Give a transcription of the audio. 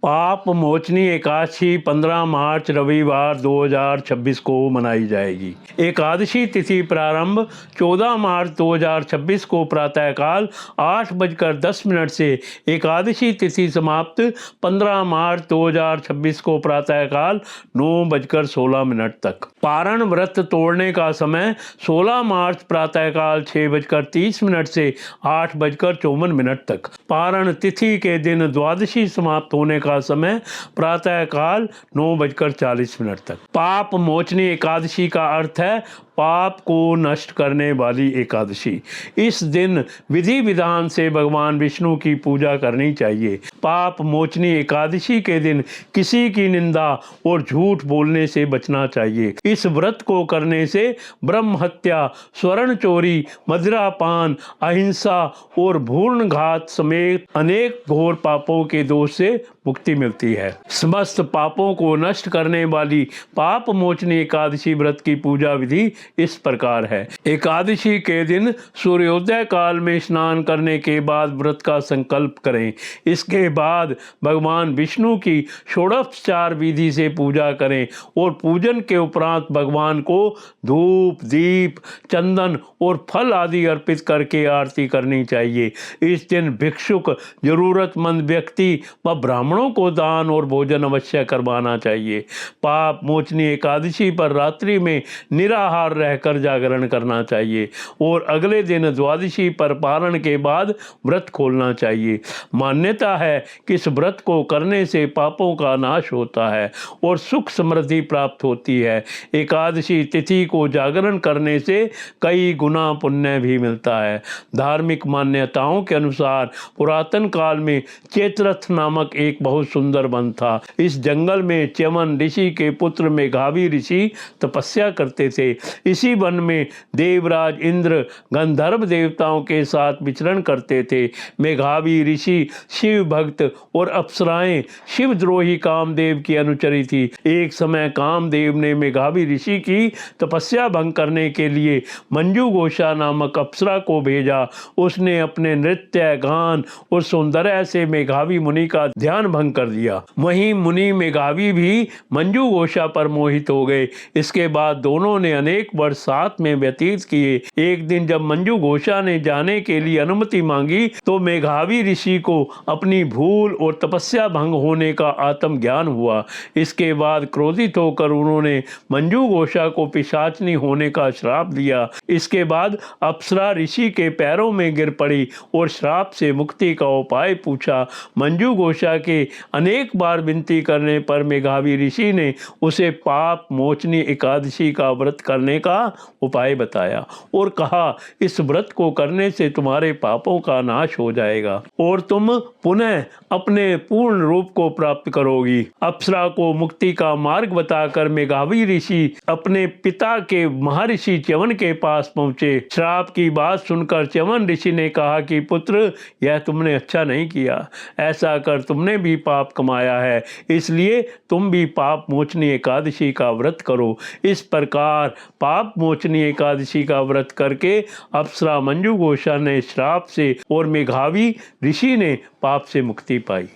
पाप मोचनी एकादशी 15 मार्च रविवार 2026 को मनाई जाएगी। एकादशी तिथि प्रारंभ 14 मार्च 2026 को प्रातःकाल 8:10 से एकादशी तिथि समाप्त 15 मार्च 2026 को प्रातःकाल 9:16 तक। पारण व्रत तोड़ने का समय 16 मार्च प्रातःकाल 6:30 से 8:54 तक। पारण तिथि के दिन द्वादशी समाप्त होने का समय प्रातःकाल 9:40 तक। पाप मोचनी एकादशी का अर्थ है पाप को नष्ट करने वाली एकादशी। इस दिन विधि विधान से भगवान विष्णु की पूजा करनी चाहिए। पाप मोचनी एकादशी के दिन किसी की निंदा और झूठ बोलने से बचना चाहिए। इस व्रत को करने से ब्रह्म हत्या, स्वर्ण चोरी, मदिरापान, अहिंसा और भ्रूण घात समेत अनेक घोर पापों के दोष से मुक्ति मिलती है। समस्त पापों को नष्ट करने वाली पाप मोचनी एकादशी व्रत की पूजा विधि इस प्रकार है। एकादशी के दिन सूर्योदय काल में स्नान करने के बाद व्रत का संकल्प करें। इसके बाद भगवान विष्णु की षोडशोपचार विधि से पूजा करें और पूजन के उपरांत भगवान को धूप, दीप, चंदन और फल आदि अर्पित करके आरती करनी चाहिए। इस दिन भिक्षुक, जरूरतमंद व्यक्ति व ब्राह्मणों को दान और भोजन अवश्य करवाना चाहिए। पाप मोचनी एकादशी पर रात्रि में निराहार रहकर जागरण करना चाहिए और अगले दिन द्वादशी पर पारण के बाद व्रत खोलना चाहिए। मान्यता है कि इस व्रत को करने से पापों का नाश होता है और सुख समृद्धि प्राप्त होती है। एकादशी तिथि को जागरण करने से कई गुना पुण्य भी मिलता है। धार्मिक मान्यताओं के अनुसार पुरातन काल में चेतरथ नामक एक बहुत सुंदर वन था। इस जंगल में च्यवन ऋषि के पुत्र मेघावी ऋषि तपस्या करते थे। इसी वन में देवराज इंद्र गंधर्व देवताओं के साथ विचरण करते थे। मेघावी ऋषि शिव भक्त और अप्सराएं शिवद्रोही कामदेव की अनुचरी थी। एक समय कामदेव ने मेघावी ऋषि की तपस्या भंग करने के लिए मंजू घोषा नामक अप्सरा को भेजा। उसने अपने नृत्य, गान और सौंदर्य से मेघावी मुनि का ध्यान भंग कर दिया। वहीं मुनि मेघावी भी मंजू घोषा पर मोहित हो गए। इसके बाद दोनों ने अनेक वर्ष साथ में व्यतीत किए। एक दिन जब मंजू घोषा ने जाने के लिए अनुमति मांगी तो मेघावी ऋषि को अपनी भूल और तपस्या भंग होने का आत्म ज्ञान हुआ। इसके बाद क्रोधित होकर उन्होंने मंजू घोषा को पिशाचनी होने का श्राप दिया। इसके बाद अप्सरा ऋषि के पैरों में गिर पड़ी और श्राप से मुक्ति का उपाय पूछा। मंजू घोषा के अनेक बार विनती करने पर मेघावी ऋषि ने उसे पाप मोचनी एकादशी का व्रत करने का उपाय बताया और कहा, इस व्रत को करने से तुम्हारे पापों का नाश हो जाएगा और तुम पुनः अपने पूर्ण रूप को प्राप्त करोगी। अप्सरा को मुक्ति का मार्ग बताकर मेघावी ऋषि अपने पिता के महर्षि च्यवन के पास पहुंचे। श्राप की बात सुनकर च्यवन ऋषि ने कहा कि पुत्र, यह तुमने अच्छा नहीं किया। ऐसा कर तुमने भी पाप कमाया है, इसलिए तुम भी पाप मोचनी एकादशी का व्रत करो। इस प्रकार पाप मोचनी एकादशी का व्रत करके अप्सरा मंजू घोषा ने श्राप से और मेघावी ऋषि ने पाप से मुक्ति पाई।